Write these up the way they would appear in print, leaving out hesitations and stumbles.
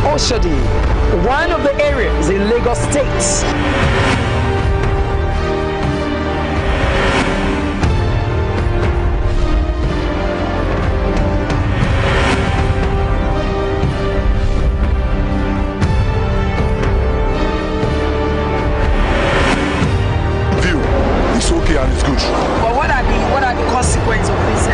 Oshodi, one of the areas in Lagos State. It's okay and it's good. But what are the consequences of this?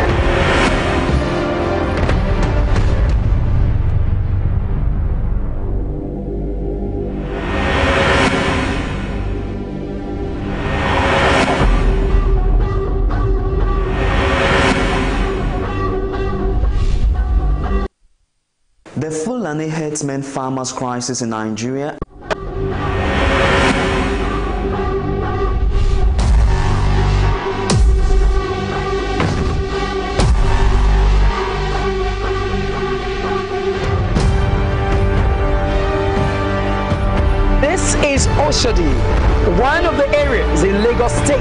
The Fulani herdsmen farmers crisis in Nigeria. This is Oshodi, one of the areas in Lagos State.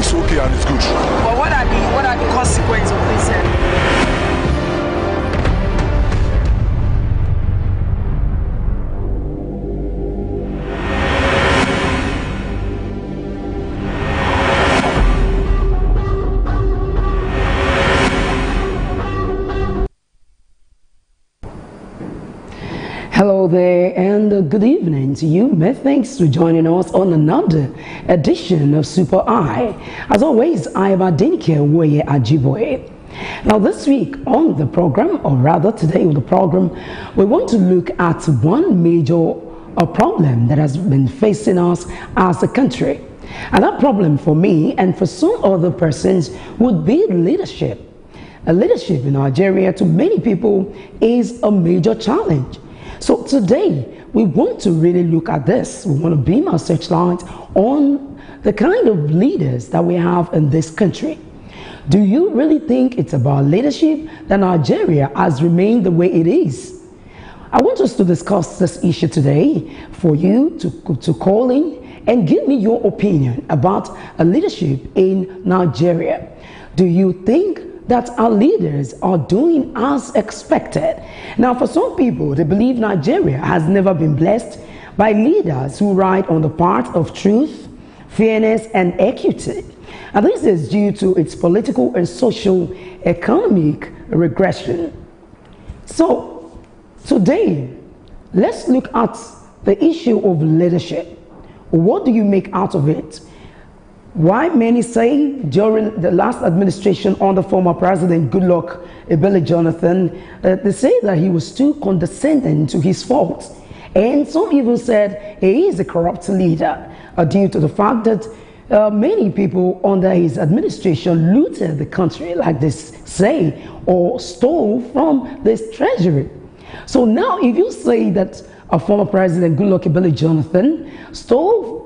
It's okay and it's good. But what are the consequences of this? Hello there and good evening to you. Many thanks for joining us on another edition of SuperEye. As always, I am Adenike Woye Ajiboye. Now this week on the program, or rather today on the program, we want to look at one major problem that has been facing us as a country. And that problem for me and for some other persons would be leadership. Leadership in Nigeria to many people is a major challenge. So today, we want to really look at this. We want to beam our searchlight on the kind of leaders that we have in this country. Do you really think it's about leadership that Nigeria has remained the way it is? I want us to discuss this issue today for you to call in and give me your opinion about leadership in Nigeria. Do you think that our leaders are doing as expected? Now, for some people, they believe Nigeria has never been blessed by leaders who ride on the path of truth, fairness, and equity. And this is due to its political and social economic regression. So, today, let's look at the issue of leadership. What do you make out of it? Why many say during the last administration under former President Goodluck Ebele Jonathan, they say that he was too condescending to his faults. And some even said he is a corrupt leader due to the fact that many people under his administration looted the country, like they say, or stole from this treasury. So now if you say that a former President Goodluck Ebele Jonathan stole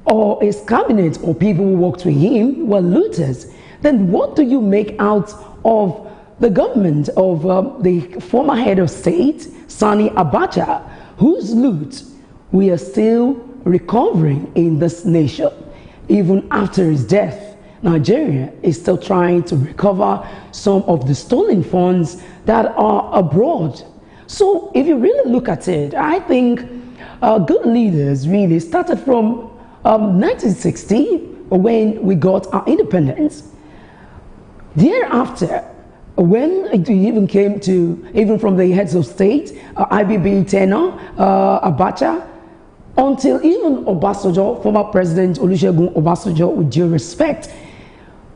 or his cabinet or people who worked with him were looters, then what do you make out of the government of the former head of state, Sani Abacha, whose loot we are still recovering in this nation? Even after his death, Nigeria is still trying to recover some of the stolen funds that are abroad. So if you really look at it, I think good leaders really started from 1960, when we got our independence. Thereafter, when it even came to, even from the heads of state, IBB Tenor, Abacha, until even Obasanjo, former President Olusegun Obasanjo, with due respect,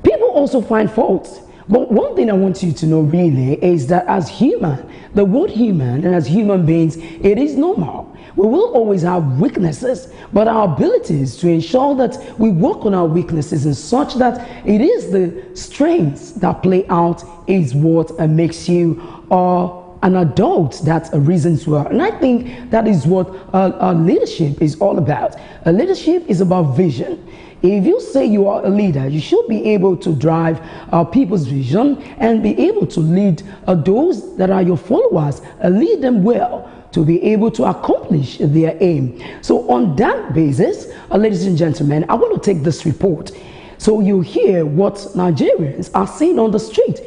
people also find fault. But one thing I want you to know really is that as human, the word human, and as human beings, it is normal. We will always have weaknesses, but our abilities to ensure that we work on our weaknesses in such that it is the strengths that play out is what makes you a an adult that reasons well. And I think that is what leadership is all about. Leadership is about vision. If you say you are a leader, you should be able to drive people's vision and be able to lead those that are your followers, lead them well to be able to accomplish their aim. So on that basis, ladies and gentlemen, I want to take this report so you hear what Nigerians are saying on the street,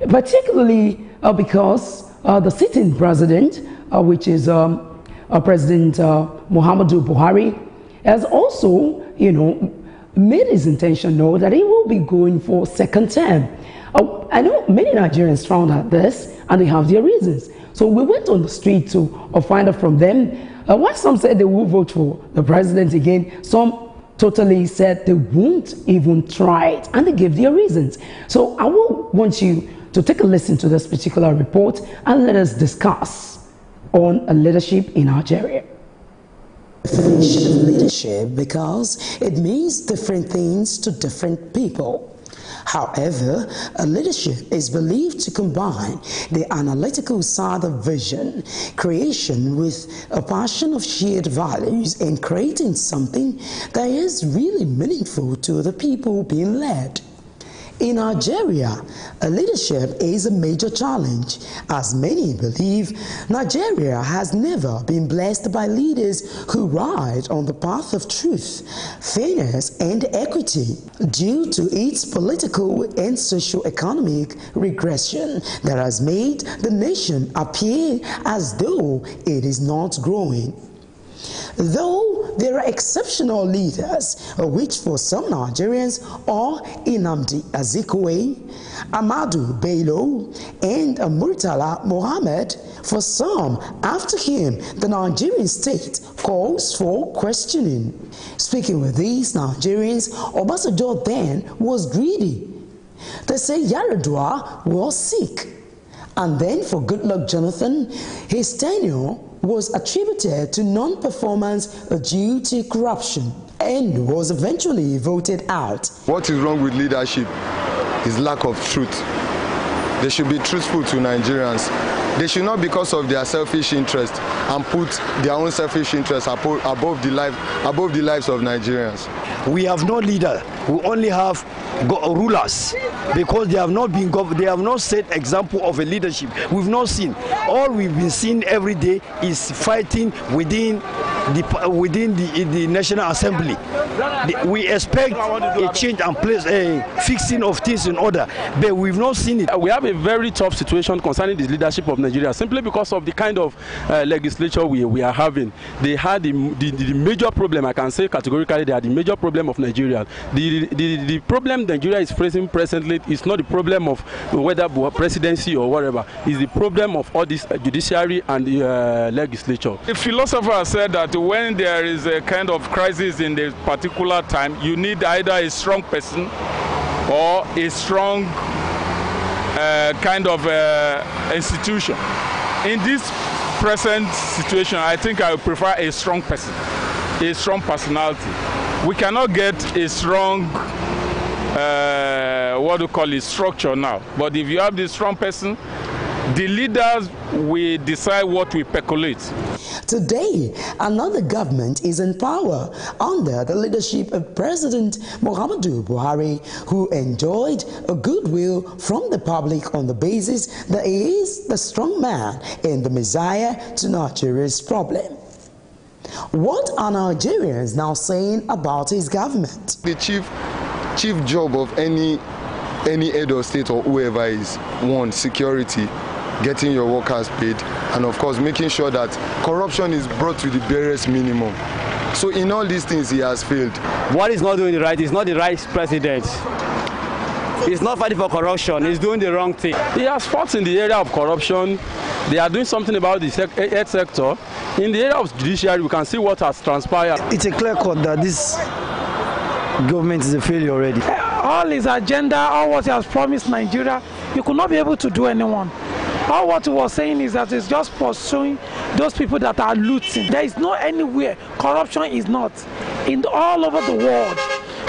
particularly because the sitting president, which is President Muhammadu Buhari, has also, made his intention known that he will be going for second term. I know many Nigerians found out this, and they have their reasons. So we went on the street to find out from them. While some said they will vote for the president again, some totally said they won't even try it, and they gave their reasons. So I will want you to take a listen to this particular report and let us discuss on leadership in Nigeria. Definition of leadership because it means different things to different people. However, leadership is believed to combine the analytical side of vision, creation with a passion of shared values and creating something that is really meaningful to the people being led. In Nigeria, leadership is a major challenge, as many believe Nigeria has never been blessed by leaders who ride on the path of truth, fairness, and equity due to its political and socio-economic regression that has made the nation appear as though it is not growing. Though there are exceptional leaders, which for some Nigerians are Nnamdi Azikiwe, Ahmadu Bello, and Murtala Mohammed, for some, after him, the Nigerian state calls for questioning. Speaking with these Nigerians, Obasanjo then was greedy. They say Yaradua was sick. And then for Goodluck Jonathan, his tenure was attributed to non-performance due to corruption and was eventually voted out. What is wrong with leadership is lack of truth. They should be truthful to Nigerians. They should not, because of their selfish interest, and put their own selfish interests above the lives of Nigerians. We have no leader. We only have rulers, because they have not been they have not set example of a leadership. We've not seen. All we've been seeing every day is fighting within the National Assembly. We expect a change and place a fixing of things in order, but we've not seen it. We have a very tough situation concerning the leadership of Nigeria, simply because of the kind of legislature we are having. They had the major problem, I can say categorically, they are the major problem of Nigeria. The problem Nigeria is facing presently is not the problem of whether presidency or whatever. It's the problem of all this judiciary and the legislature. The philosopher said that when there is a kind of crisis in a particular time, you need either a strong person or a strong kind of institution. In this present situation, I think I would prefer a strong person, a strong personality. We cannot get a strong structure now, but if you have this strong person, the leaders will decide what we percolate. Today, another government is in power under the leadership of President Muhammadu Buhari, who enjoyed a goodwill from the public on the basis that he is the strong man and the messiah to Nigeria's problem. What are Nigerians now saying about his government? The chief job of any head of state or whoever is, one, security, getting your workers paid, and of course making sure that corruption is brought to the barest minimum. So in all these things he has failed. What he's not doing right is not the right president. He's not fighting for corruption, he's doing the wrong thing. He has fought in the area of corruption. They are doing something about the health sector. In the area of judiciary, we can see what has transpired. It's a clear cut that this government is a failure already. All his agenda, all what he has promised Nigeria, he could not be able to do anyone. All what he was saying is that he's just pursuing those people that are looting. There is no anywhere corruption is not in all over the world.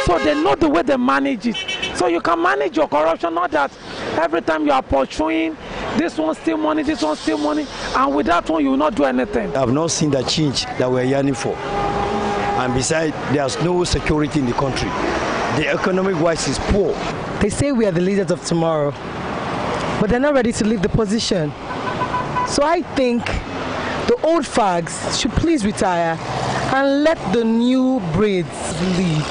So they know the way they manage it. So you can manage your corruption, not that every time you are pursuing this one steal money, this one steal money, and with that one you will not do anything. I've not seen the change that we're yearning for. And besides, there's no security in the country. The economic wise is poor. They say we are the leaders of tomorrow, but they're not ready to leave the position. So I think the old fags should please retire and let the new breeds lead.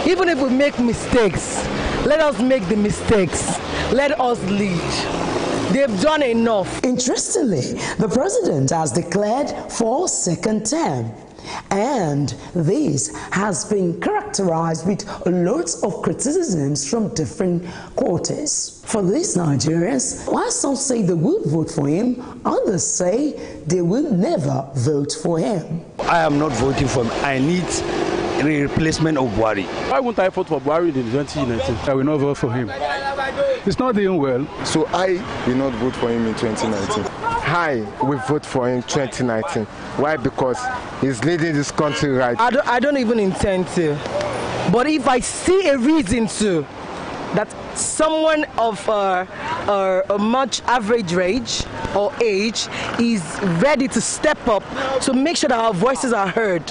Even if we make mistakes, let us make the mistakes. Let us lead. They've done enough. Interestingly, the president has declared for a second term. And this has been characterized with loads of criticisms from different quarters. For these Nigerians, while some say they will vote for him, others say they will never vote for him. I am not voting for him. I need a replacement of Buhari. Why won't I vote for Buhari in 2019? I will not vote for him. He's not doing well. So I will not vote for him in 2019. I will vote for him in 2019. Why? Because he's leading this country right. I don't even intend to. But if I see a reason to, that someone of a much average range or age is ready to step up to make sure that our voices are heard,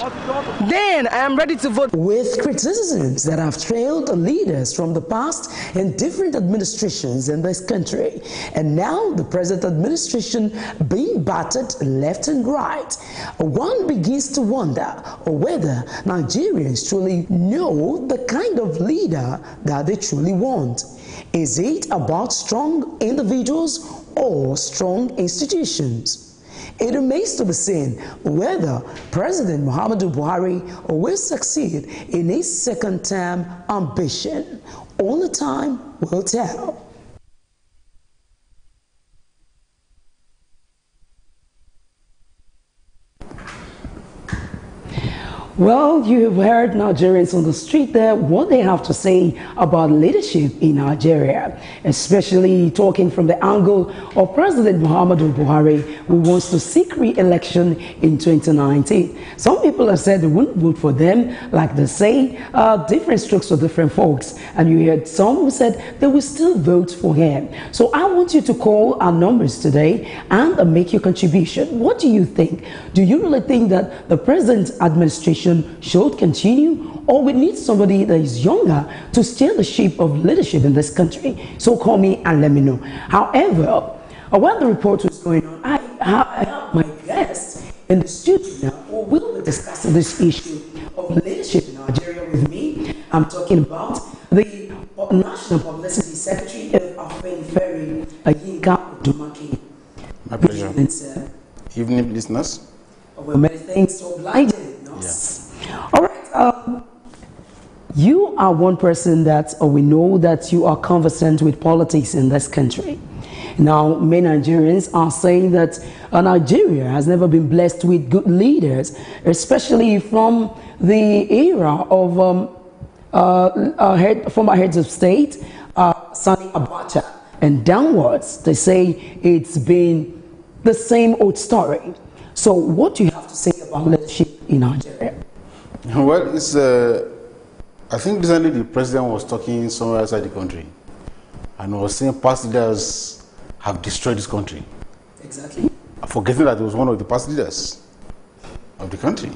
then I am ready to vote. With criticisms that have trailed leaders from the past in different administrations in this country, and now the present administration being battered left and right, one begins to wonder whether Nigerians truly know the kind of leader that they truly want. Is it about strong individuals or strong institutions? It remains to be seen whether President Muhammadu Buhari will succeed in his second term ambition. Only time will tell. Well, you have heard Nigerians on the street there, what they have to say about leadership in Nigeria, especially talking from the angle of President Muhammadu Buhari, who wants to seek re-election in 2019. Some people have said they wouldn't vote for them, like they say, different strokes for different folks. And you heard some who said they will still vote for him. So I want you to call our numbers today and make your contribution. What do you think? Do you really think that the present administration should continue, or we need somebody that is younger to steer the ship of leadership in this country? So call me and let me know. However, while the report was going on, I have my guests in the studio now who will be discussing this issue of leadership in Nigeria with me. I'm talking about the National Publicity Secretary of Afenifere, Yinka Odumaki. My pleasure. Good evening, sir. Evening, listeners. Well, many thanks for obliging us. Yeah. All right. You are one person that we know that you are conversant with politics in this country. Now, many Nigerians are saying that Nigeria has never been blessed with good leaders, especially from the era of former heads of state, Sani Abacha, and downwards. They say it's been the same old story. So what do you have to say about leadership in Nigeria? Well, it's I think recently the president was talking somewhere outside the country and was saying past leaders have destroyed this country. Exactly. Forgetting that he was one of the past leaders of the country.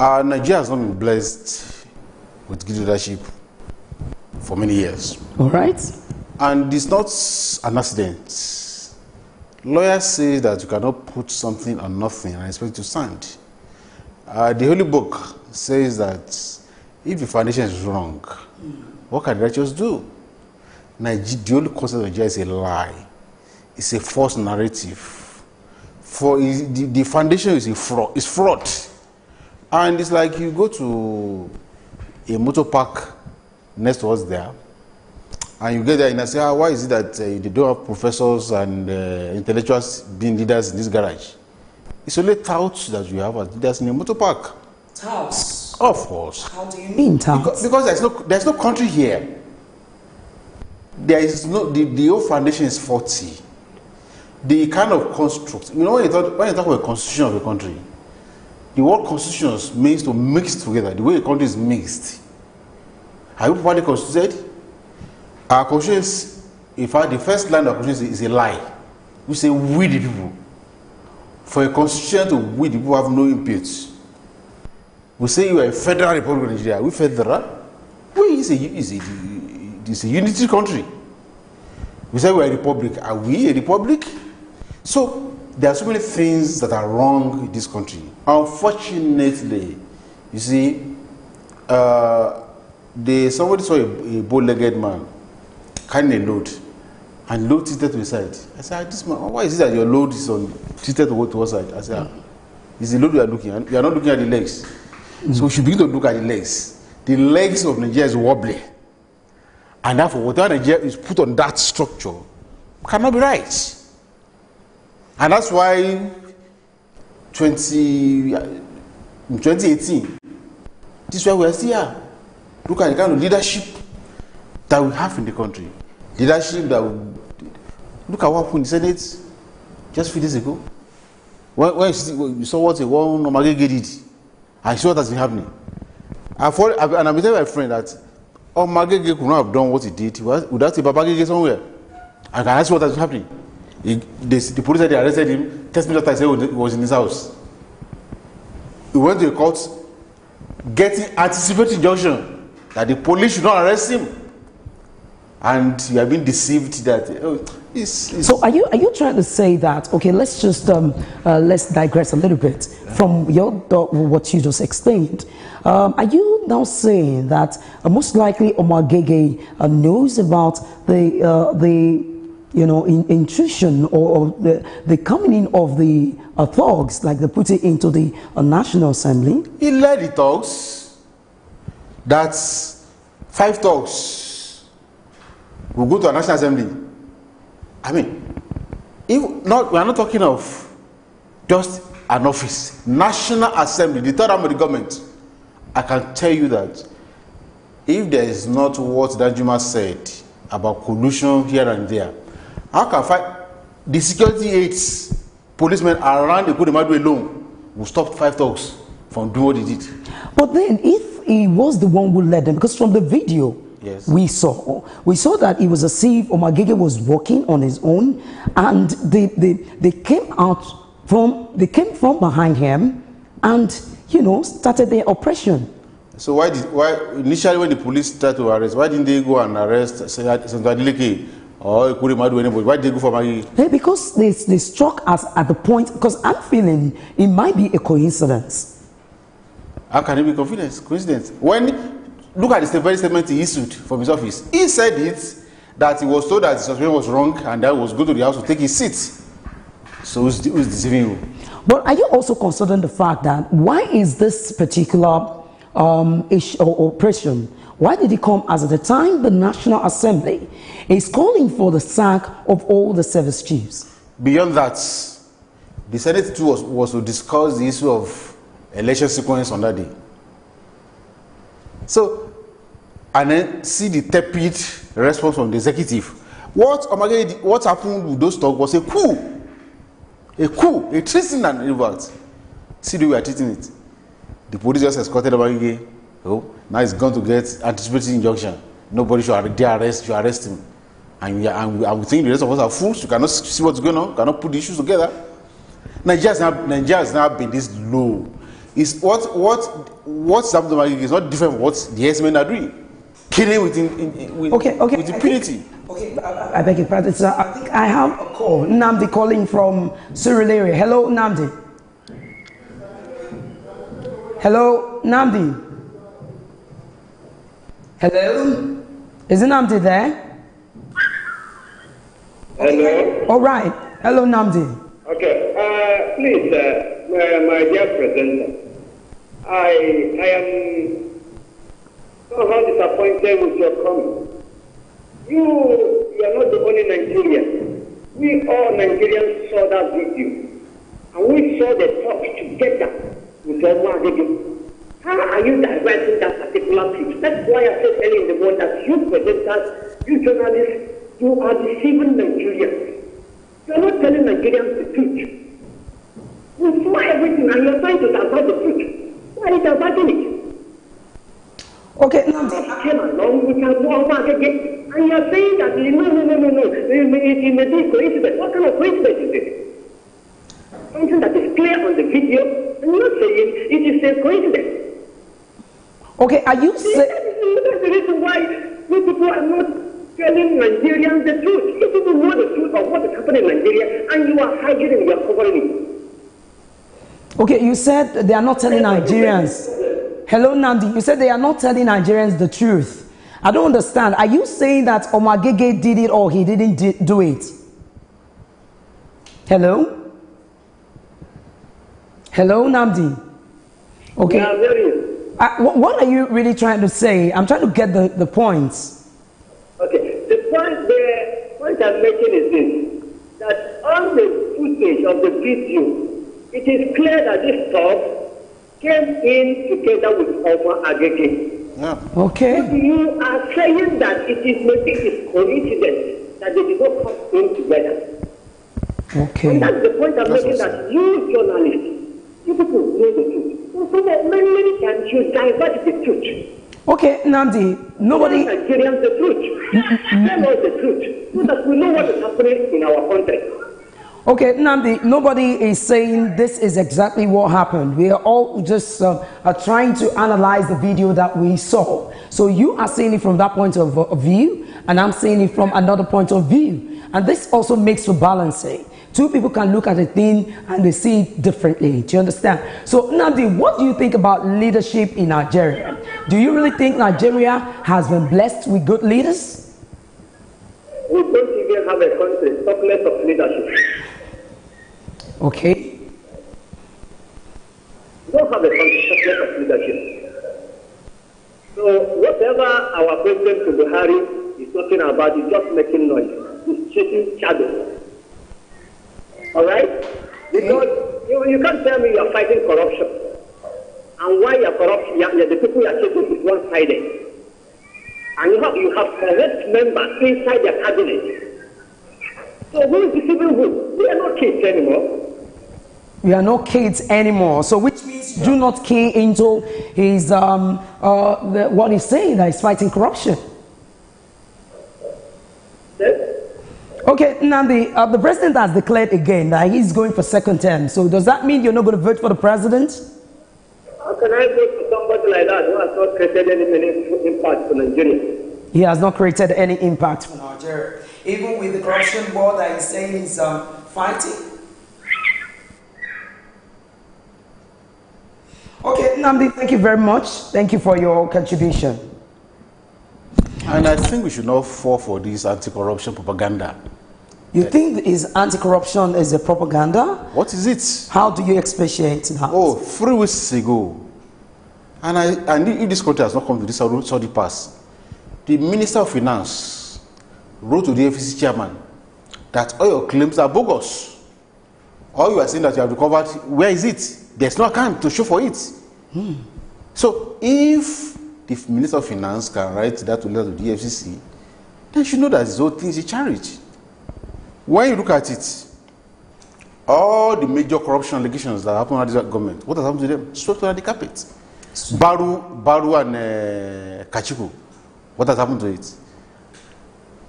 Nigeria has not been blessed with good leadership for many years. All right. And it's not an accident. Lawyers say that you cannot put something on nothing and expect it to stand. The Holy Book says that if the foundation is wrong, what can the righteous do? The only concept of Nigeria is a lie. It's a false narrative. For the foundation is a fraud. It's fraud. And it's like you go to a motor park next to us there, and you get there and I say, why is it that they don't have professors and intellectuals being leaders in this garage? It's only touts that you have as leaders in a motor park. Touts? Of course. How do you mean touts? Because there's no country here. There is no, the whole foundation is faulty. The kind of construct, you know, when you talk about the constitution of a country, the word constitutions means to mix together. The way a country is mixed. Are you properly constituted? Our constitution is, in fact, the first line of constitution is a lie. We say we the people. For a constitution to we the people have no input. We say you are a federal republic of Nigeria. We federal. We is a unity country. We say we are a republic. Are we a republic? So there are so many things that are wrong in this country. Unfortunately, you see, somebody saw a bow-legged man carrying a load, and load tilted to the side. I said, this man, why is it that your load is tilted to one side? I said, it's the load we are looking at. We are not looking at the legs. So we should begin to look at the legs. The legs of Nigeria is wobbly. And therefore, whatever Nigeria is put on that structure cannot be right. And that's why in 2018, this is why we are still here. Look at the kind of leadership that we have in the country. Leadership that look at what happened in the Senate just a few days ago. When you saw what one Omagege did, I saw what has been happening. And I'm telling my friend that Omagege could not have done what he did without a Babagege somewhere. I can ask what has been happening. The police said they arrested him. Test me that I said he was in his house. He went to a court getting anticipated injunction that the police should not arrest him. And you have been deceived that So are you trying to say that, okay, let's just let's digress a little bit from what you just explained. Are you now saying that most likely Omagege knows about the intrusion or the coming in of the thugs, like they put it into the National Assembly? He led the thugs. That's 5 thugs will go to a National Assembly. I mean, we are not talking of just an office. National Assembly, the third arm of the government. I can tell you that if there is not what Danjuma said about collusion here and there, how can the security aides, policemen around the Kodemadu alone will stop 5 thugs from doing what they did? But then, if he was the one who led them, because from the video, yes, we saw that it was as if Omagege was walking on his own, and they came from behind him, and started their oppression. So why initially when the police started to arrest, why didn't they go and arrest Senator Adeleke or Kodemadu anybody? Why did they go for Omagege? Because they struck us at the point, because I'm feeling it might be a coincidence. How can it be coincidence? Look at the very statement he issued from his office. He said that he was told that the suspension was wrong and that he was going to the house to take his seat. So who's deceiving you? But are you also considering the fact that why is this particular issue or oppression, why did it come as at the time the National Assembly is calling for the sack of all the service chiefs? Beyond that, the Senate too was to discuss the issue of election sequence on that day. So, and then see the tepid response from the executive. What happened with those talks was a coup, a treason and revolt. See the way we are treating it. The police just escorted Omagege. Oh, now he's going to get anticipated injunction. Nobody should arrest him. And we think the rest of us are fools. You cannot see what's going on. You cannot put the issues together. Nigeria has now been this low. Is what's happened to Omagege is not different from what the Herdsmen are doing. Killing with impunity. Okay, I beg your pardon, sir. I think I have a call. Nnamdi calling from SuperEye. Hello, Nnamdi. Hello, Nnamdi. Hello? Is Nnamdi there? Hello? All right. Hello, Nnamdi. Okay. Please, my dear presenter, I am somehow disappointed with your comment. You are not the only Nigerian. We all Nigerians saw that video, and we saw the talk together with Omagege. How are you diverting that particular pitch? That's why I said earlier in the morning that you presenters, you journalists, you are deceiving Nigerians. You are not telling Nigerians the truth. You saw everything and you are trying to divert the truth. Why are you diverting it? Okay, now came along, we can go over again. And you are saying that no. It may be coincidence. What kind of coincidence is it? Something that is clear on the video. I'm not saying it is a coincidence. Okay, are you saying that's the reason why you people are not telling Nigerians the truth? You people know the truth of what is happening in Nigeria, and you are hiding and you are covering it. Okay, you said they are not telling Nigerians. Hello, Nandi. You said they are not telling Nigerians the truth. I don't understand. Are you saying that Omagege did it or he didn't do it? Hello? Hello, Nandi. Okay. Yeah, there is. What are you really trying to say? I'm trying to get the points. Okay. The point I'm making is this. That on the footage of the video, it is clear that this stuff came in together with Omar Agege. Yeah. Okay. But you are saying that it is maybe it's coincidence that they did not come in together. Okay. And that's the point I'm making, that you journalists, you people know the truth. So that many times you divert the truth. Okay, Nandi, nobody... Tell Nigerians the truth. Tell us the truth, so that we know what is happening in our country. Okay, Nandi, nobody is saying this is exactly what happened. We are all just trying to analyze the video that we saw. So you are seeing it from that point of view, and I'm seeing it from another point of view. And this also makes for balancing. Two people can look at a thing and they see it differently. Do you understand? So, Nandi, what do you think about leadership in Nigeria? Do you really think Nigeria has been blessed with good leaders? We don't even have a country, talk less of leadership. Okay. We don't have a concept of leadership. So whatever our President Buhari is talking about is just making noise. He's chasing shadows. All right? Because you can't tell me you are fighting corruption. And why you are corruption, the people you are chasing is one-sided. And you have corrupt members inside your cabinet. So who is deceiving who? We are not kids anymore. We are not kids anymore. So which means do not key into his what he's saying, that he's fighting corruption. Yes? Okay, Nandi, the president has declared again that he's going for second term. So does that mean you're not going to vote for the president? How can I vote for somebody like that who has not created any impact for Nigeria? He has not created any impact for Nigeria. Even with the corruption war that he's saying he's fighting. Okay, Nandi, thank you very much. Thank you for your contribution. And I think we should not fall for this anti-corruption propaganda. You think is anti-corruption is a propaganda? What is it? How do you expatiate that? Oh, 3 weeks ago, and if this country has not come to this Saudi pass, the Minister of Finance wrote to the FCC chairman that all your claims are bogus. All you are saying that you have recovered, where is it? There's no account to show for it. So if the Minister of Finance can write that letter to the FCC, then you should know that this whole thing is a charity. When you look at it, all the major corruption allegations that happen under this government, what has happened to them? Swept under the carpet. Baru and Kachiku, what has happened to it?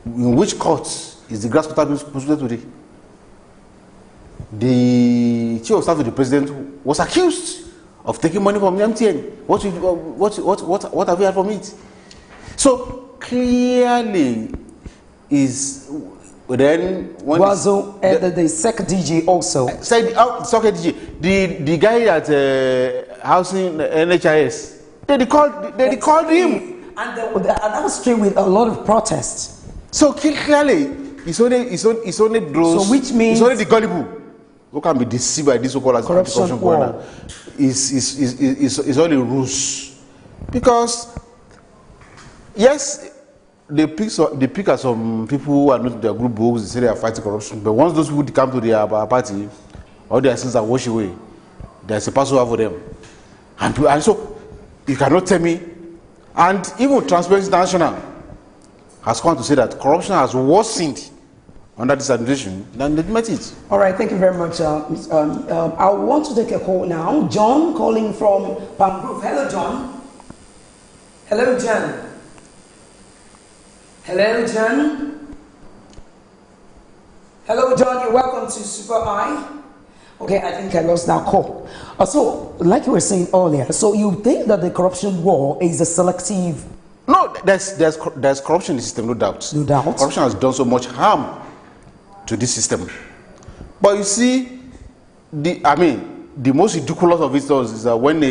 In which court is the grass cutter being prosecuted today? The chief of staff of the president was accused of taking money from the MTN. What have we had from it? So clearly is then the second DG also said second DG, the guy at housing NHIS, they called him, and that was straight with a lot of protests. So clearly it's only those, so which means it's only the gullible who can be deceived by this so-called corruption program. Is only ruse, because yes, they pick at some people who are not in their group books. They say they are fighting corruption, but once those people come to their party, all their sins are washed away. There's a Passover for them, and so you cannot tell me. And even Transparency International has come to say that corruption has worsened under this administration than they met it. All right, thank you very much. I want to take a call now. John calling from Palm Grove. Hello, John. Hello, Jan. Hello, Jan. Hello, John. You're welcome to SuperEye. Okay, I think I lost that call. So, like you were saying earlier, so you think that the corruption war is a selective? No, there's corruption in the system, no doubt. No doubt. Corruption has done so much harm to this system. But you see, the most ridiculous of it all is that when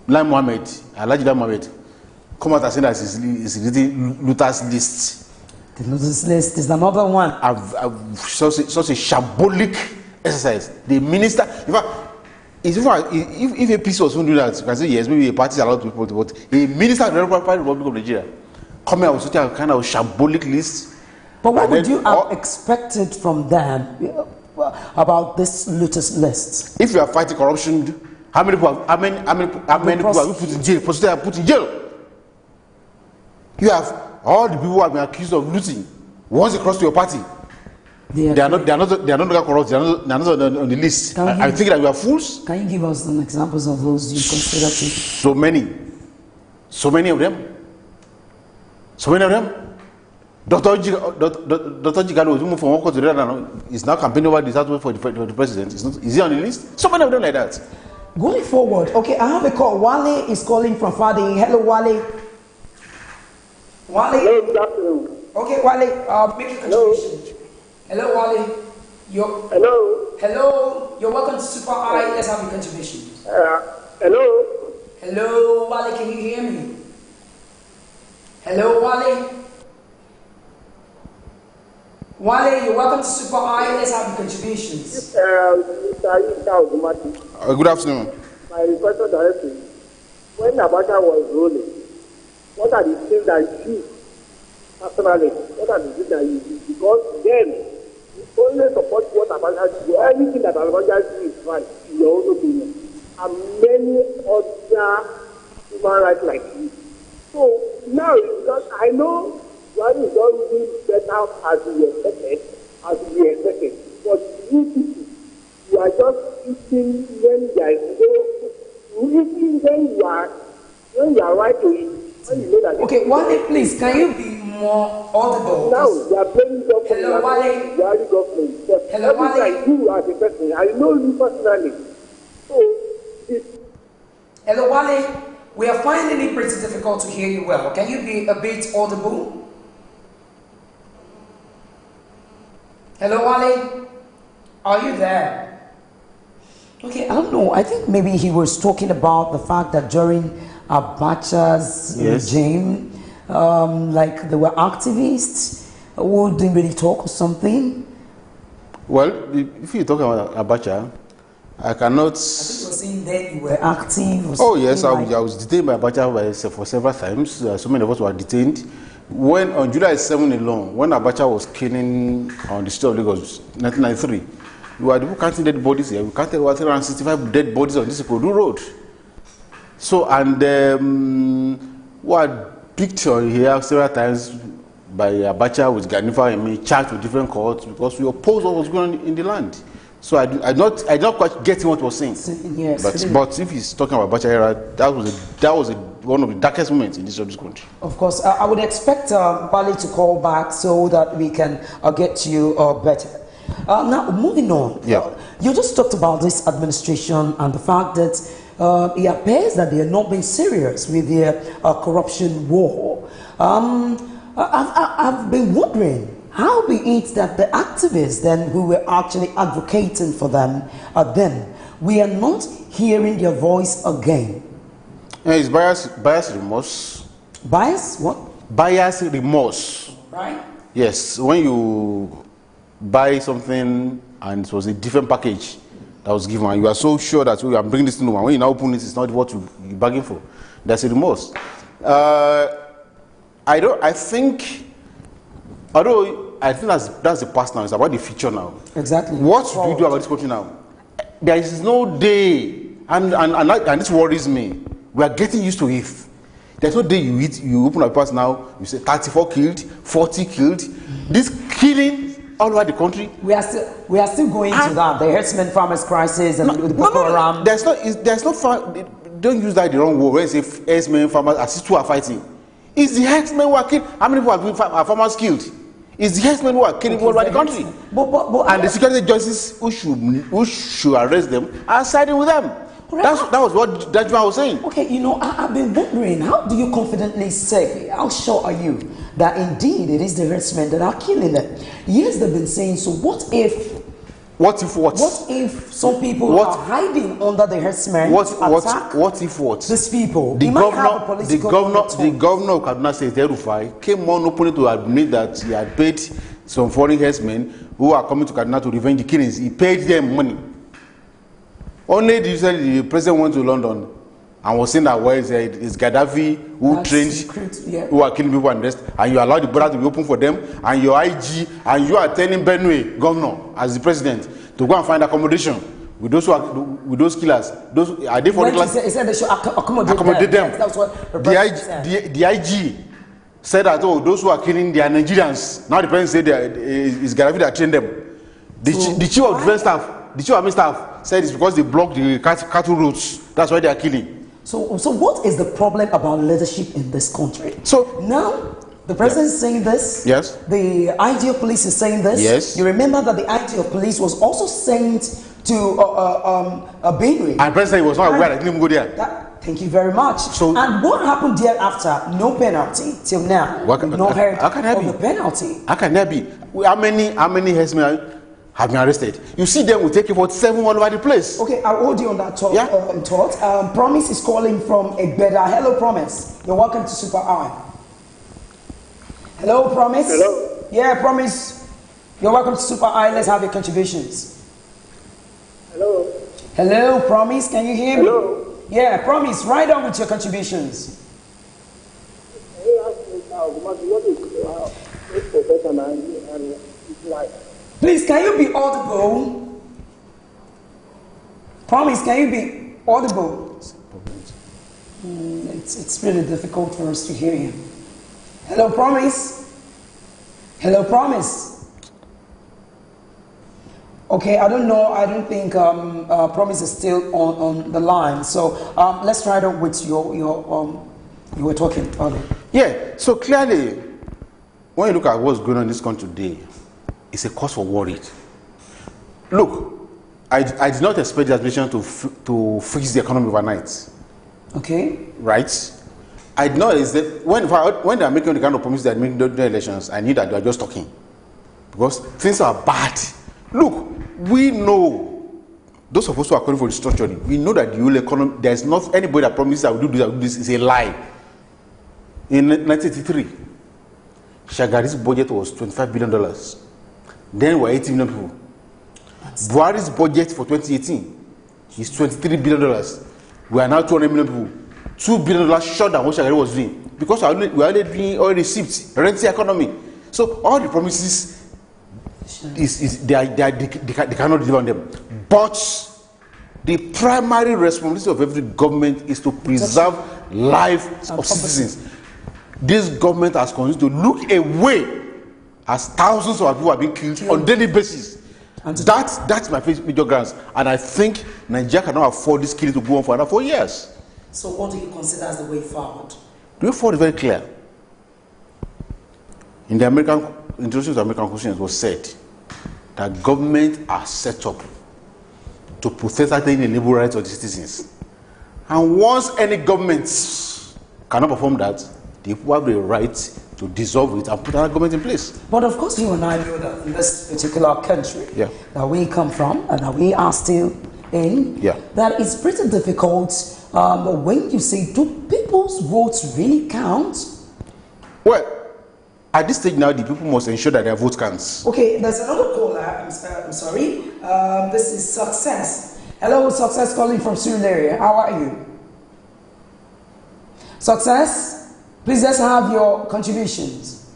Alhaji Lai Mohammed, come out and say that it's reading Luther's list. The Luther's list is another one. Such a shambolic exercise. The minister, in fact, if a piece was going to do that, you can say yes, maybe a party is allowed to people, but a minister of the Republic of Nigeria coming out with such a kind of shambolic list. But what would you have expected from them about this Luther's list? If you are fighting corruption, how many people have you put in jail? Put in jail. You have all the people who have been accused of looting. Once they cross to your party, they are not corrupt. They are not on the list. I think that we are fools. Can you give us some examples of those you consider to? So many of them. Dr. Jigalo was moved from one court to the other now. He's now campaigning over the Southwest for the president. Is he on the list? So many of them like that. Going forward, okay, I have a call. Wale is calling from Fadi. Hello, Wale. Wale. Hello, good afternoon. Okay, Wale, make your contribution. Hello, Wale. Hello. Hello. You're welcome to SuperEye. Let's have your contribution. Hello. Hello, Wale. Can you hear me? Hello, Wale. Wale, you're welcome to SuperEye. Let's have your contributions. Good afternoon. My question directly. When Abacha was ruling, what are the things that you personally, what are the things that you do? Because then you only support what Abacha do. Anything that Abacha do is right, in your own opinion. And many other human rights like you. So now, because I know Buhari is not doing better as we expected. But you people, you are just eating when there is no, you eating when you are right to eat. When you know that. Okay, Wale, please, can you be more audible? Now you are blaming government. Hello, Wale. Buhari government. But hello, Wale. I do as a person, I know you personally. So hello, Wale. We are finding it pretty difficult to hear you well. Can you be a bit audible? Hello, Wale. Are you there? Okay, I don't know. I think maybe he was talking about the fact that during Abacha's regime, like there were activists who didn't really talk or something. Well, if you talk about Abacha, I cannot. I think you were saying then you were active. Oh yes, I was detained by Abacha for several times. So many of us were detained. When on July 7 alone, when Abacha was killing on the street of Lagos, 1993, we were counting dead bodies here. We counted 365 dead bodies on this Ikodu road. So, and what picture here several times by Abacha with Ganifa and me, charged with different courts because we opposed what was going on in the land. So I don't quite get what he was saying. Yes, but if he's talking about Abacha era, that was one of the darkest moments in this country. Of course, I would expect Bali to call back so that we can get to you better. Now, moving on. Yeah. You just talked about this administration and the fact that it appears that they are not being serious with their corruption war. I've been wondering, how be it that the activists then who were actually advocating for them then, we are not hearing their voice again? Yeah, it's bias remorse. Bias? What? Bias remorse. Right. Yes, when you buy something and it was a different package that was given, and you are so sure that I'm bringing this new one. When you now open it, it's not what you bargained for. That's a remorse. I think that's the past now. It's about the future now. Exactly. What do you do about this country now? There is no day, and this worries me. We are getting used to it. There's no day you open up pass now, you say 34 killed, 40 killed. This killing all over the country. We are still going to that. The Herdsmen farmers crisis and the Boko Haram. There's no don't use that the wrong word. When you say herdsmen, farmers, as two are fighting, it's the herdsmen who are killing. How many people are farmers killed? It's the herdsmen who are killing all over the country. And the security agencies who should arrest them are siding with them. That was what that man was saying. Okay, you know, I've been wondering, how do you confidently say, how sure are you that indeed it is the herdsmen that are killing them? Yes, they've been saying, so what if? What if what? What if some people are hiding under the herdsmen? What if what? These people. The governor of Kaduna State, Herufai, came on openly to admit that he had paid some foreign herdsmen who are coming to Kaduna to revenge the killings. He paid them money. Only the president went to London and was saying that it's Gaddafi who trained, who are killing people and rest, and you allow the border to be open for them, and your IG, and you are telling Benue governor as the president to go and find accommodation with those killers. Those are they for the class? He said they should accommodate them. That's what the IG said that those who are killing they are Nigerians. Now the president said it's Gaddafi that trained them. The chief of defense staff, the chief of army staff said it's because they blocked the cattle routes. That's why they are killing. So what is the problem about leadership in this country? So now the president is saying this. Yes. The IG of police is saying this. Yes. You remember that the IG of police was also sent to Benue. And president was not aware that he didn't go there. Thank you very much. So, and what happened thereafter? No penalty till now. No heard of the penalty. How can there be? How many herdsmen have been arrested? You see them will take AK-47 all over the place. Okay, I'll hold you on that thought. Promise is calling from Egbeda. Hello, Promise. You're welcome to SuperEye. Hello, Promise. Hello. Yeah, Promise. You're welcome to SuperEye. Let's have your contributions. Hello. Hello, Promise. Can you hear me? Hello. Yeah, Promise. Right on with your contributions. Please, can you be audible? Promise, can you be audible? It's really difficult for us to hear you. Hello, Promise. Hello, Promise. Okay, I don't know. I don't think Promise is still on the line. So let's try to with your you were talking earlier. Yeah. So clearly, when you look at what's going on in this country today, it's a cause for worry. Look, I did not expect the administration to fix the economy overnight. Okay. Right. I did not expect when they are making the kind of promises they are making during the elections. I knew that they are just talking because things are bad. Look, we know, those of us who are calling for restructuring, we know that the whole economy, there's not anybody that promises I will do this, is a lie. In 1983, Shagari's budget was $25 billion. Then we were 80 million people. Buhari's budget for 2018 is $23 billion. We are now 200 million people. $2 billion short than what Shagari was doing. Because we are only doing oil receipts, renting economy. So all the promises, they cannot deliver on them. But the primary responsibility of every government is to preserve life of citizens. This government has continued to look away as thousands of people are being killed on a daily basis. That's my major grounds. And I think Nigeria cannot afford this killing to go on for another 4 years. So what do you consider as the way forward? The way forward is very clear. In the introduction to American Constitution, it was said that government are set up to protect the inalienable rights of the citizens. And once any government cannot perform that, they have the right to dissolve it and put another government in place. But of course, you and I know that in this particular country that we come from and that we are still in, that it's pretty difficult when you say, do people's votes really count? Well, at this stage now, the people must ensure that their vote counts. Okay, there's another caller. I'm sorry. This is Success. Hello, Success calling from SuperEye. How are you? Success? Please let's have your contributions.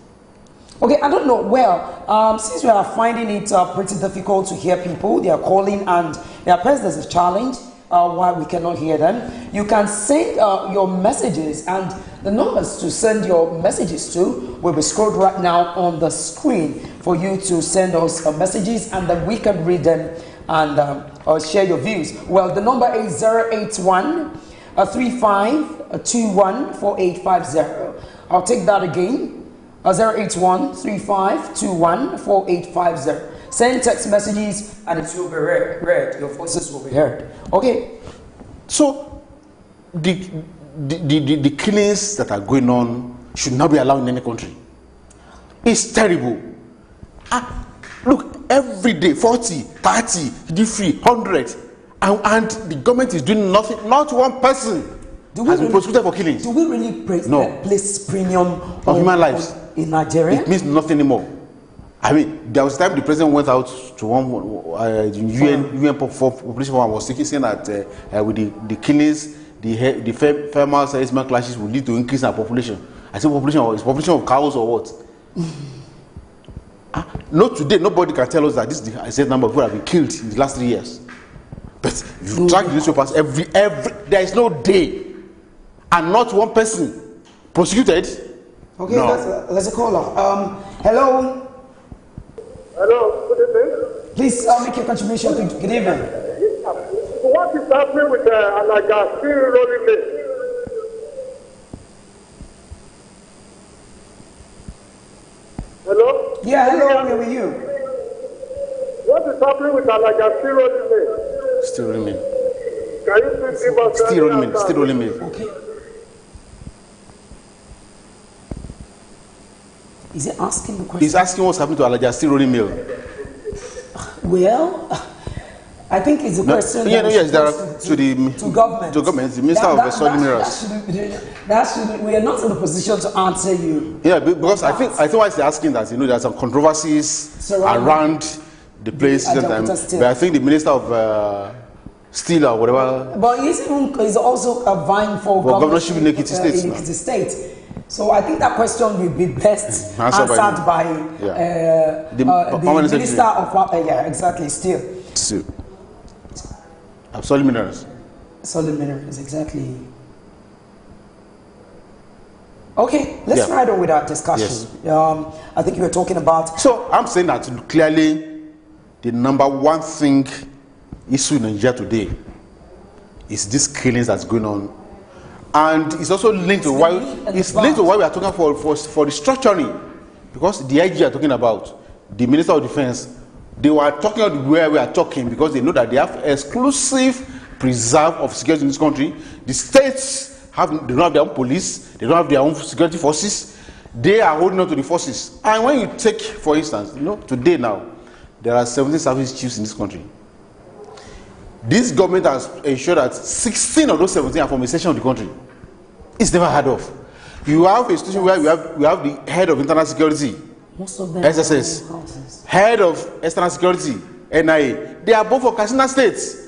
Okay, I don't know. Well, since we are finding it pretty difficult to hear people, they are calling and there's a challenge why we cannot hear them. You can send your messages, and the numbers to send your messages to will be scrolled right now on the screen for you to send us messages, and then we can read them and share your views. Well, the number is 081 081-3521-4850. I'll take that again. 081-3521-4850. Send text messages and it will be read. Your voices will be heard. Okay. So the killings that are going on should not be allowed in any country. It's terrible. Look, every day 40, 30, 100, and the government is doing nothing. Not one person has been prosecuted for killings. Do we really place premium on human lives in Nigeria? It means nothing anymore. I mean, there was a time the president went out to one UN population forum, was saying that with the killings, the famous herdsmen clashes will lead to increase in our population. I say population of cows or what? Not today, nobody can tell us that this is the exact number of people have been killed in the last 3 years. But if you track the newspapers, every there is no day and not one person prosecuted. Okay, no. Let's call off. Hello. Hello, good evening. Please make your contribution. Good evening. What is happening with Alaga still rolling me? Hello? Yeah, hello, where were you? What is happening with Alaga still rolling me? Still rolling me. Can you please give us still rolling me. Okay. Is he asking the question? He's asking what's happening to Alaja still rolling mill. Well, I think it's a question. Yes, there are to government. To government, the Minister of Solid Minerals. We are not in a position to answer you. Yeah, because I think why he's asking that, there are some controversies around the place sometimes. But I think the Minister of Steel or whatever. But he's also vying for governorship in Ekiti State. So I think that question will be best answered by the Minister of Steel. Solid Minerals. Solid Minerals, exactly. Okay, let's ride on with our discussion. Yes. I think you were talking about. So I'm saying that clearly, the number one thing issue in Nigeria today is this killings that's going on. And it's also linked to why we are talking for the structuring, because the IG are talking about, the Minister of Defense, they were talking about where we are talking because they know that they have exclusive preserve of security in this country. The states they don't have their own police, they don't have their own security forces. They are holding on to the forces. And when you take, for instance, today now, there are 17 service chiefs in this country. This government has ensured that 16 of those 17 are from a section of the country. It's never heard of. You have a situation where we have the head of internal security, most of them SSS, head of external security, NIA. They are both for Katsina states.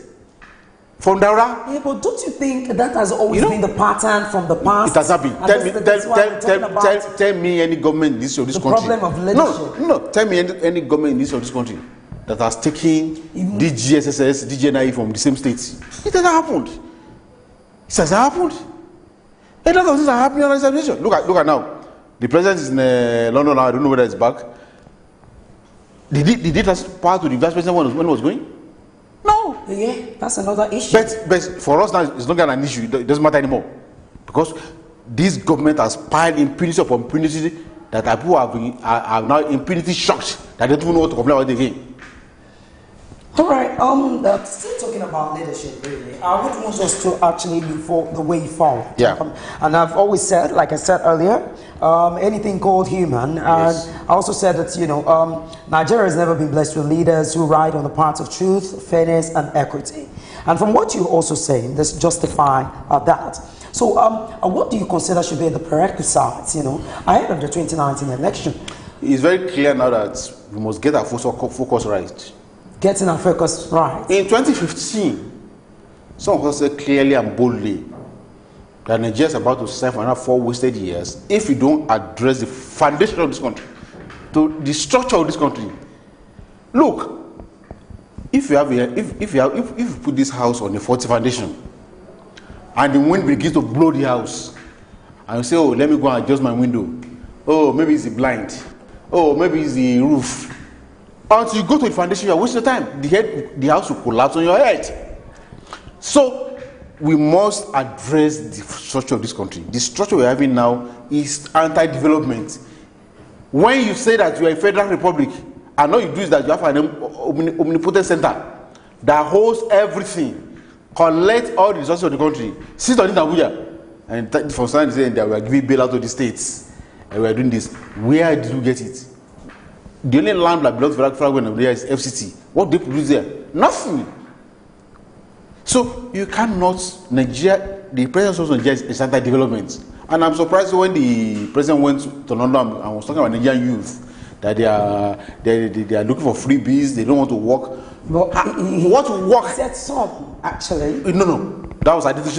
From Daura. Yeah, but don't you think that has always been the pattern from the past? It has not been. Tell me any government in this country. Problem of leadership. No. Tell me any government in this country that has taken DGSSS, DGNIE from the same states. It hasn't happened. It hasn't happened. A lot of things are happening on the examination. Look at now. The president is in London now. I don't know whether it's back. Did it pass to the vice president when it was going? No. Yeah, that's another issue. But for us now, it's not an issue. It doesn't matter anymore. Because this government has piled impunity upon impunity that people are now impunity shocked that they don't know what to complain about again. All right, still talking about leadership, really. I would want us to actually look for the way forward. Yeah. And I've always said, like I said earlier, anything called human. And I also said that, Nigeria has never been blessed with leaders who ride on the paths of truth, fairness, and equity. And from what you're also saying, let's justify that. So, what do you consider should be the prerequisites, ahead of the 2019 election? It's very clear now that we must get our focus right. Getting our focus right. In 2015, some of us said clearly and boldly that Nigeria is about to serve another 4 wasted years if we don't address the foundation of this country, to the structure of this country. Look, if you put this house on a faulty foundation, and the wind begins to blow the house, and you say, oh, let me go and adjust my window. Oh, maybe it's the blind. Oh, maybe it's the roof. Until you go to the foundation, you are wasting your time. The house will collapse on your head. So, we must address the structure of this country. The structure we're having now is anti-development. When you say that you are a federal republic, and all you do is that you have an omnipotent center that holds everything, collect all the resources of the country, sit on it in Abuja, and for some reason that we are giving bailout to the states, and we are doing this. Where did you get it? The only land that belongs to the federal government is FCT. What do they produce there? Nothing. So you cannot, Nigeria, the president of Nigeria is anti-development. And I'm surprised when the president went to London and was talking about Nigerian youth, that they are looking for freebies, they don't want to work. But what work? He said some, actually. No. That was identity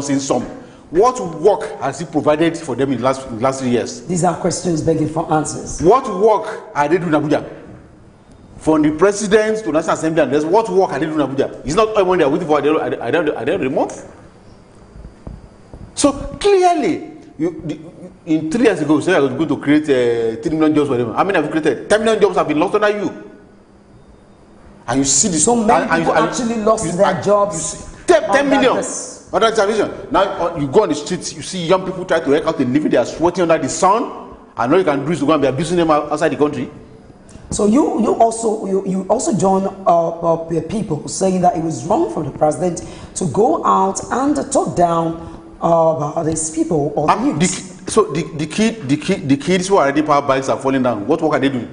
saying some. What work has he provided for them in the last 3 years? These are questions begging for answers. What work are they doing in Abuja? From the president to National Assembly and what work are they doing in Abuja? It's not everyone they are waiting for at the end of the month. So clearly, in 3 years ago, you said I was going to create 3 million jobs for them. How many have you created? 10 million jobs have been lost under you. And you see this. So many people actually lost their jobs. 10 million. Under television. Now you go on the streets, you see young people try to work out a living, they are sweating under the sun, and all you can do is to go and be abusing them outside the country. So you also join people saying that it was wrong for the president to go out and talk down about these people or the youths. So the kids who are already power bikes are falling down. What work are they doing?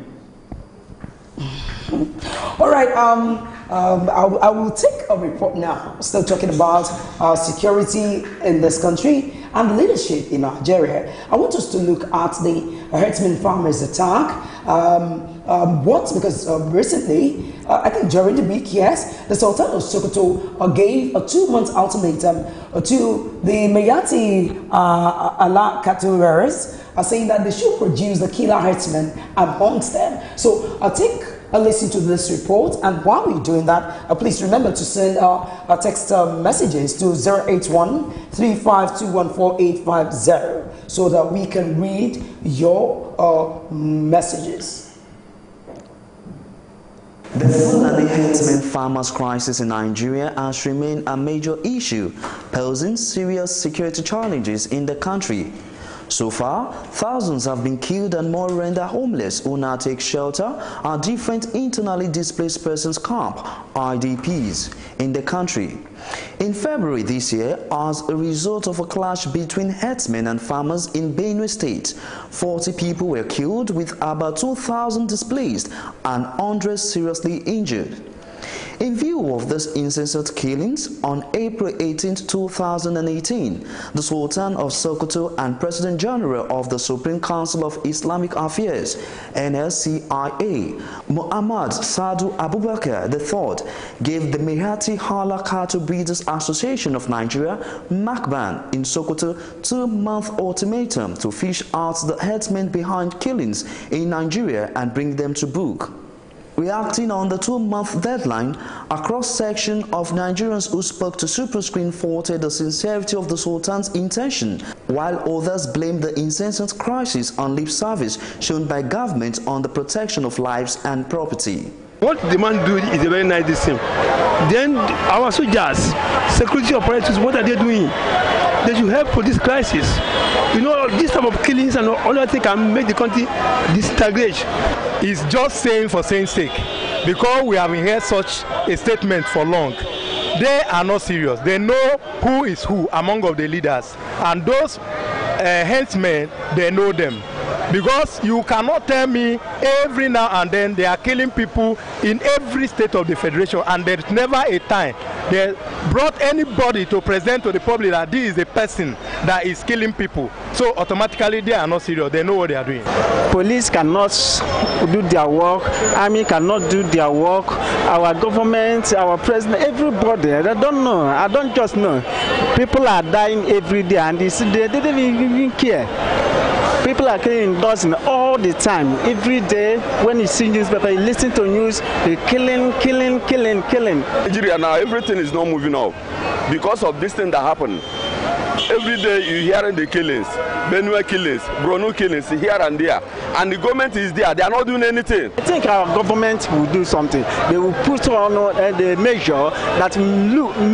All right. I will take a report now. Still talking about security in this country and the leadership in Nigeria. I want us to look at the Herdsmen farmers attack. Because recently, I think during the week, yes, the Sultan of Sokoto gave a 2-month ultimatum to the Mayati Allah cattle bearers, saying that they should produce the killer herdsmen amongst them. So I'll take a listen to this report, and while we're doing that, please remember to send text messages to 081-352-14850 so that we can read your messages. The Fulani Herdsmen farmers crisis in Nigeria has remained a major issue, posing serious security challenges in the country. So far, thousands have been killed and more rendered homeless who now take shelter at different internally displaced persons camp, IDPs, in the country. In February this year, as a result of a clash between herdsmen and farmers in Benue State, 40 people were killed with about 2,000 displaced and hundreds seriously injured. In view of these incessant killings, on April 18, 2018, the Sultan of Sokoto and President General of the Supreme Council of Islamic Affairs, NSCIA, Muhammad Sadu Abubakar III, gave the Mehati Hala Cattle Breeders Association of Nigeria, MACBAN, in Sokoto 2-month ultimatum to fish out the herdsmen behind killings in Nigeria and bring them to book. Reacting on the 2-month deadline, a cross-section of Nigerians who spoke to SuperScreen faulted the sincerity of the Sultan's intention, while others blamed the incessant crisis on lip service shown by government on the protection of lives and property. What the man do is a very nice thing. Then our soldiers, security operators, what are they doing? They should help for this crisis. You know, this type of killings and other things can make the country disintegrate. It's just saying for saying sake, because we have heard such a statement for long. They are not serious. They know who is who among of the leaders, and those henchmen, they know them. Because you cannot tell me every now and then they are killing people in every state of the federation, and there's never a time they brought anybody to present to the public that this is a person that is killing people. So automatically they are not serious. They know what they are doing. Police cannot do their work. Army cannot do their work. Our government, our president, everybody, I don't know. I don't just know. People are dying every day, and they didn't even care. People are killing dozens all the time. Every day, when you see newspaper, you listen to news, they're killing. Nigeria now, everything is not moving up because of this thing that happened. every day you hearing the killings, Benue killings, Bronu killings here and there, and the government is there. They are not doing anything. I think our government will do something. They will put on the measure that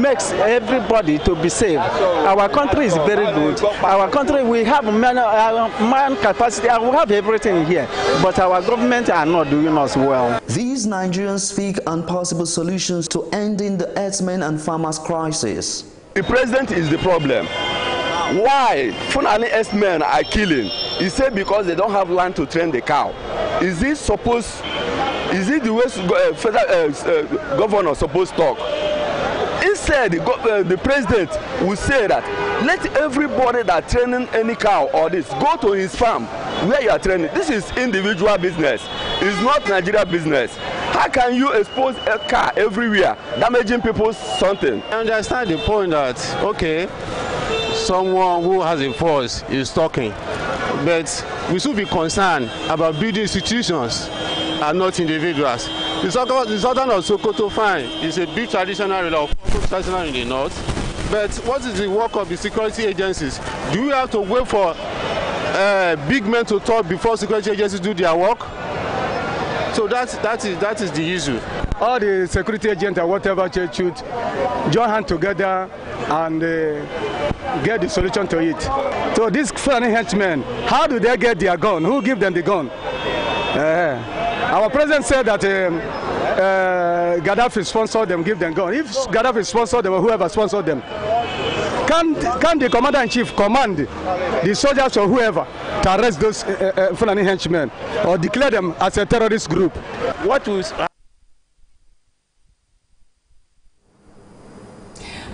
makes everybody to be safe. Our country is very good. Our country, we have man capacity, and we have everything here, but our government are not doing us well. These Nigerians speak on possible solutions to ending the herdsmen and farmers crisis. The president is the problem. Why Fulani herdsmen are killing? He said because they don't have land to train the cow. Is it the way federal governor supposed to talk? Instead, the president will say that let everybody that training any cow or this go to his farm where you are training. This is individual business. It's not Nigeria business. How can you expose a car everywhere, damaging people's something? I understand the point that, okay, someone who has a force is talking, but we should be concerned about building institutions and not individuals. The Sultan of Sokoto, fine, is a big traditional ruler, traditional in the north, but what is the work of the security agencies? Do we have to wait for big men to talk before security agencies do their work? So that is the issue. All the security agents or whatever should join hands together and get the solution to it. So these Fulani henchmen, how do they get their gun? Who give them the gun? Our president said that Gaddafi sponsored them, give them gun. If Gaddafi sponsored them or whoever sponsored them, can the commander-in-chief command the soldiers or whoever to arrest those Fulani henchmen or declare them as a terrorist group? What was...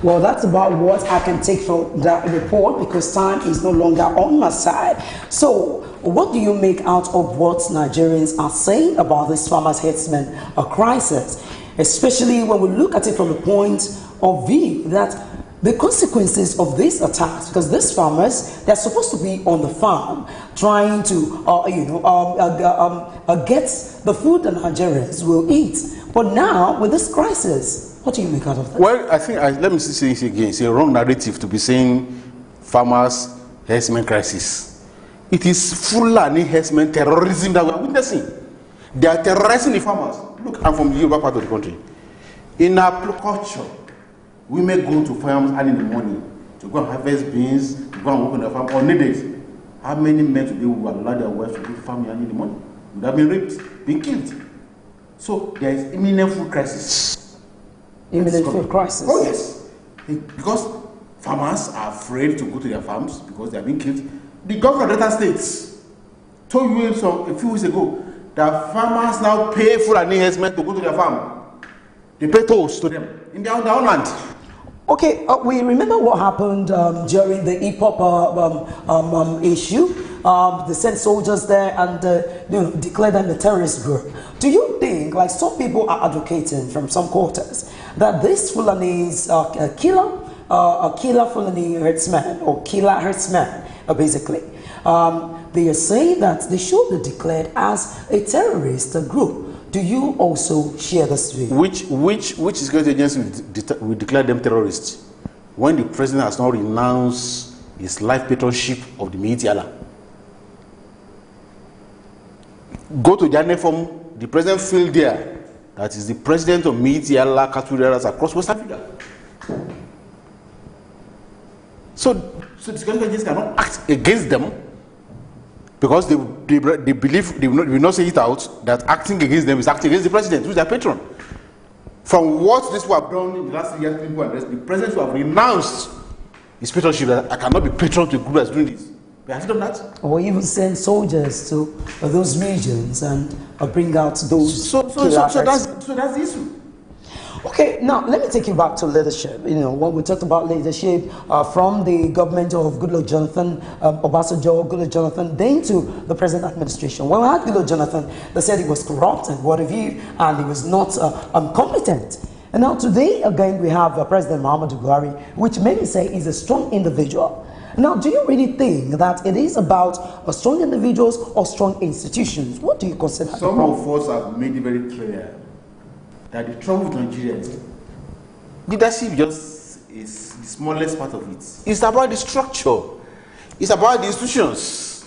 Well, that's about what I can take from that report because time is no longer on my side. So, what do you make out of what Nigerians are saying about this farmers' herdsmen crisis? Especially when we look at it from the point of view that the consequences of these attacks, because these farmers, they're supposed to be on the farm trying to, get the food that Nigerians will eat. But now, with this crisis, what do you make out of that? Well, I think, let me say it again, it's a wrong narrative to be saying farmers' herdsmen crisis. It is Fulani herdsmen terrorism that we are witnessing. They are terrorizing the farmers. Look, I'm from the Yoruba part of the country. In our culture, women go to farms early in the morning to go and harvest beans, to go and work on the farm on needed. How many men today will allow their wives to go to farm early in the morning? Would have been raped, been killed. So there is imminent food crisis. Imminent food crisis? Oh yes. Because farmers are afraid to go to their farms because they are being killed. The governor of Delta States told you a few weeks ago that farmers now pay Fulani herdsmen to go to their farm. They pay tolls to them in their own land. Okay, we remember what happened during the hip-hop issue. They sent soldiers there and declared them a terrorist group. Do you think, like some people are advocating from some quarters, that this Fulani's killer Fulani herdsmen or killer herdsmen, basically, they are saying that they should be declared as a terrorist group? Do you also share this view? Which security agency will declare them terrorists when the president has not renounced his life patronship of the Miitiala? Go to Janefom, the president filled there. That is the president of Miitiala cattle areas across West Africa. So the security agencies cannot act against them because they believe, they will not say it out, that acting against them is acting against the president, who is their patron. From what these people have done in the last 3 years, the president will have renounced his patronship, that I cannot be patron to a group that's doing this. But has he done that? Or even send soldiers to those regions and bring out those. So that's the issue. Okay, now let me take you back to leadership. You know, when we talked about leadership from the government of Goodluck Jonathan, Obasanjo, Goodluck Jonathan, then to the present administration. When we had Goodluck Jonathan, they said he was corrupt and what have you, and he was not competent. And now today, again, we have President Muhammadu Buhari, which many say is a strong individual. Now, do you really think that it is about strong individuals or strong institutions? What do you consider? Some of us have made it very clear that the trouble with Nigeria is leadership just the smallest part of it. It's about the structure. It's about the institutions.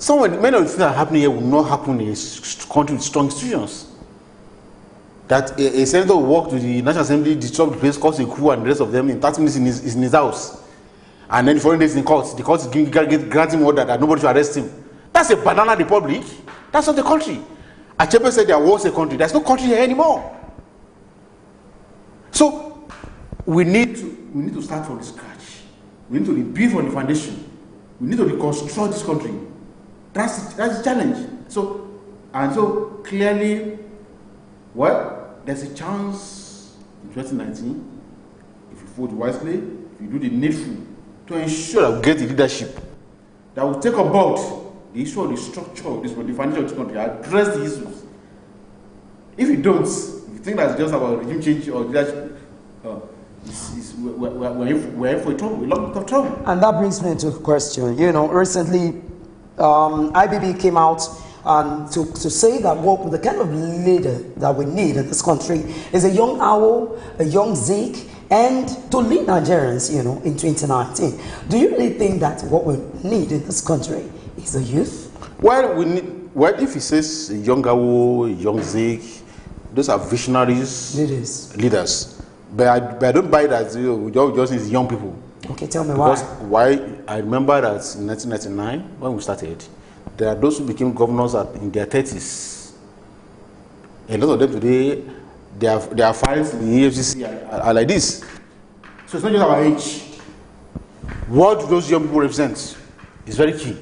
Many of the things that are happening here will not happen in a country with strong institutions. That a senator will walk to the National Assembly, disrupt the place, cause a coup, and the rest of them in 30 minutes in his house. And then 4 days in court, the court is granting order that nobody should arrest him. That's a banana republic. That's not the country. Achepe said there was a country. There's no country here anymore. So we need to start from scratch. We need to rebuild from the foundation. We need to reconstruct this country. That's the challenge. So clearly, well, there's a chance in 2019 if you vote wisely, if you do the needful to ensure that we get the leadership that will take on board the issue of the structure of this country, the foundation of this country, address the issues. If you don't, if you think that's just about regime change or leadership, we're in for trouble, a lot of trouble. And that brings me to a question. You know, recently, IBB came out to say that the kind of leader that we need in this country is a young owl, a young Zeke, and to lead Nigerians, you know, in 2019. Do you really think that what we need in this country is a youth? Well, if he says a young owl, a young Zeke, those are visionaries, leaders. But I don't buy that we just need young people. Okay, tell me why. I remember that in 1999, when we started, there are those who became governors in their 30s. A lot of them today, their files in the EFCC are like this. So it's not just our age. What do those young people represent is very key.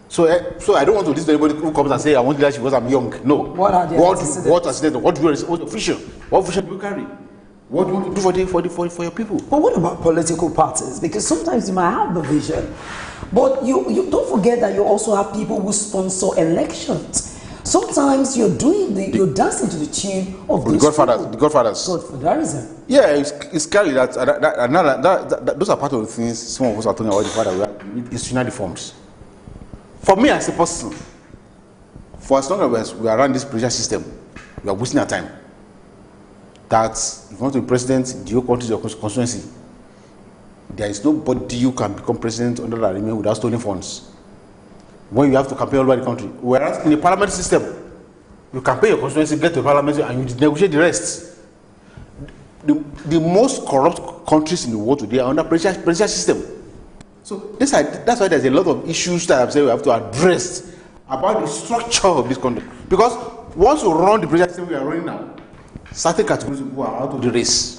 So I don't want to listen to anybody who comes and say, I want leadership because I'm young. No. What do you carry? What do you want to do for your people? But what about political parties? Because sometimes you might have the vision, but you don't forget that you also have people who sponsor elections. Sometimes you're dancing to the tune of the Godfathers. Godfatherism. Yeah, it's scary that those are part of the things some of us are talking about the fact that we need institutional reforms. For me as a person, for as long as we are around this pressure system, we are wasting our time. That if you want to be president in your country, your constituency, there is nobody who can become president under the arrangement without stolen funds. When you have to campaign all over the country, whereas in the parliament system, you campaign your constituency, get to the parliament, and you negotiate the rest. The most corrupt countries in the world today are under pressure system. So that's why there's a lot of issues that I'm saying we have to address about the structure of this country. Because once you run the pressure system we are running now, certain categories of people are out of the race.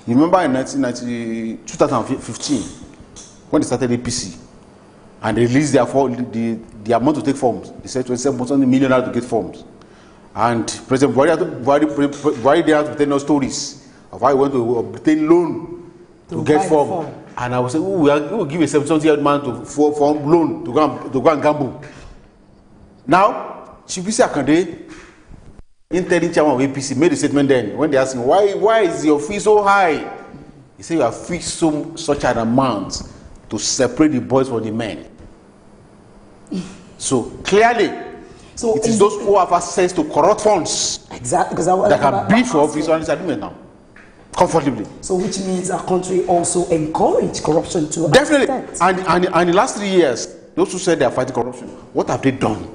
You remember in 2015, when they started APC, and they released the amount to take forms. They said 27 million to get forms. And President Buhari there to tell no stories of how he went to obtain loan to get form. And I was saying, we will give a 70-year-old man for loan to go and gamble. Now, Chibisi Akande, interim chairman of APC, made a statement then when they asked him, why is your fee so high? He said, you have fixed such an amount to separate the boys from the men. So clearly, it is those who have access to corrupt funds that can bid for office on this agreement now, comfortably. So which means our country also encourage corruption to definitely. And in the last 3 years, those who said they are fighting corruption, what have they done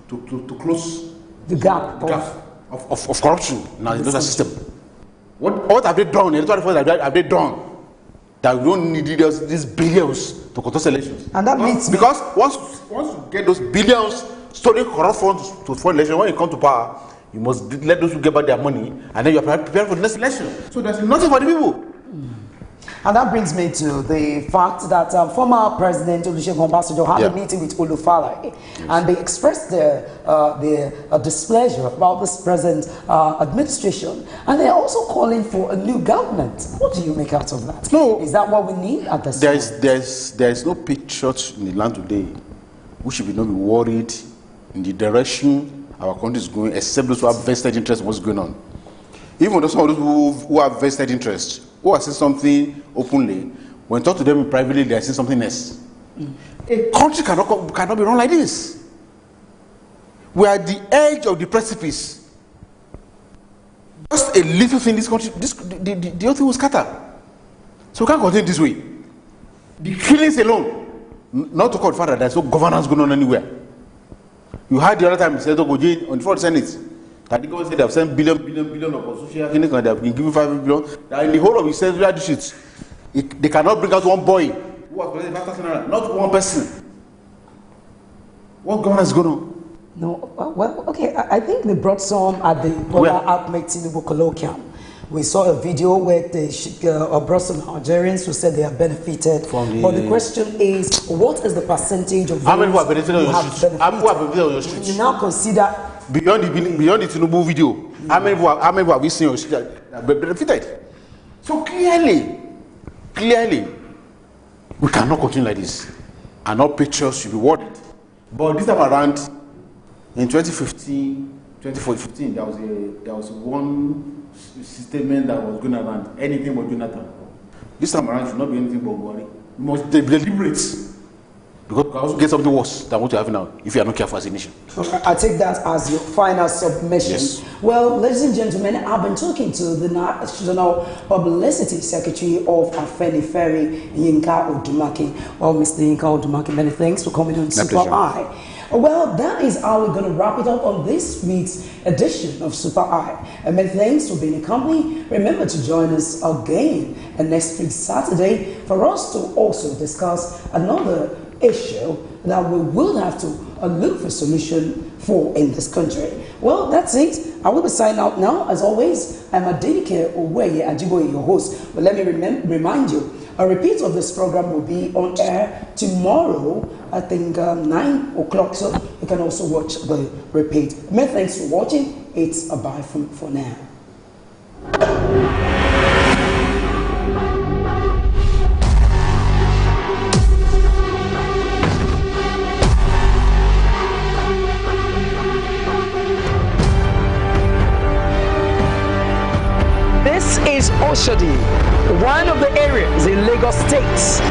to close the gap of corruption in our education system? What have they done? Have they done that we don't need these billions to contest elections? And that means because once you get those billions stolen corrupt funds to fund elections, when you come to power, you must let those who get back their money, and then you are prepared for the next election. So there's nothing for the people. And that brings me to the fact that former President Olusegun Obasanjo had a meeting with Olufalaye, and they expressed their displeasure about this present administration, and they're also calling for a new government. What do you make out of that? No, is that what we need at this time? There is no patriot in the land today who should not be worried in the direction our country is going, except those who have vested interest in what's going on. Even those who have vested interest, who are saying something openly, when you talk to them privately, they are saying something else. A country cannot be run like this. We are at the edge of the precipice. Just a little thing, this country, the whole thing will scatter. So we can't continue this way. The killings alone, not to call the fact that there's no governance going on anywhere. You heard the other time, Senator Goje on the 4th Senate, that the government said they have sent billion of social clinics and they have been given 5 billion. That in the whole of his central districts, they cannot bring out one boy who was president, not one person. What governance is going on? No, well, okay, I think they brought some at the Bola Ahmed Tinubu colloquium. We saw a video where they brought some Algerians who said they have benefited. But the question is, what is the percentage of how many people have benefited on your street? How many people have benefited on your street? You now consider beyond the Tinubu video. How many people have we seen on your street that benefited? So clearly, we cannot continue like this, and all patriots should be worried. But this time around, in 2015, there was one statement that was going around, anything but Jonathan. This time around should not be anything but worry. We must be deliberate, because we can also get something worse than what you have now if you are not careful as a nation. I take that as your final submission. Yes. Well, ladies and gentlemen, I've been talking to the National Publicity Secretary of Afenifere, Yinka Odumake. Well, Mr. Yinka Odumake, many thanks for coming on SuperEye. Well, that is how we're going to wrap it up on this week's edition of SuperEye. And many thanks for being a company. Remember to join us again next week Saturday for us to also discuss another issue that we will have to look for solution for in this country. Well, that's it. I will be signing out now. As always, I'm Adenike Oweye Ajiboye, your host. But let me remind you, a repeat of this program will be on air tomorrow, I think 9 o'clock, so you can also watch the repeat. Many thanks for watching. It's a bye for now. This is Oshodi, one of the areas in Lagos State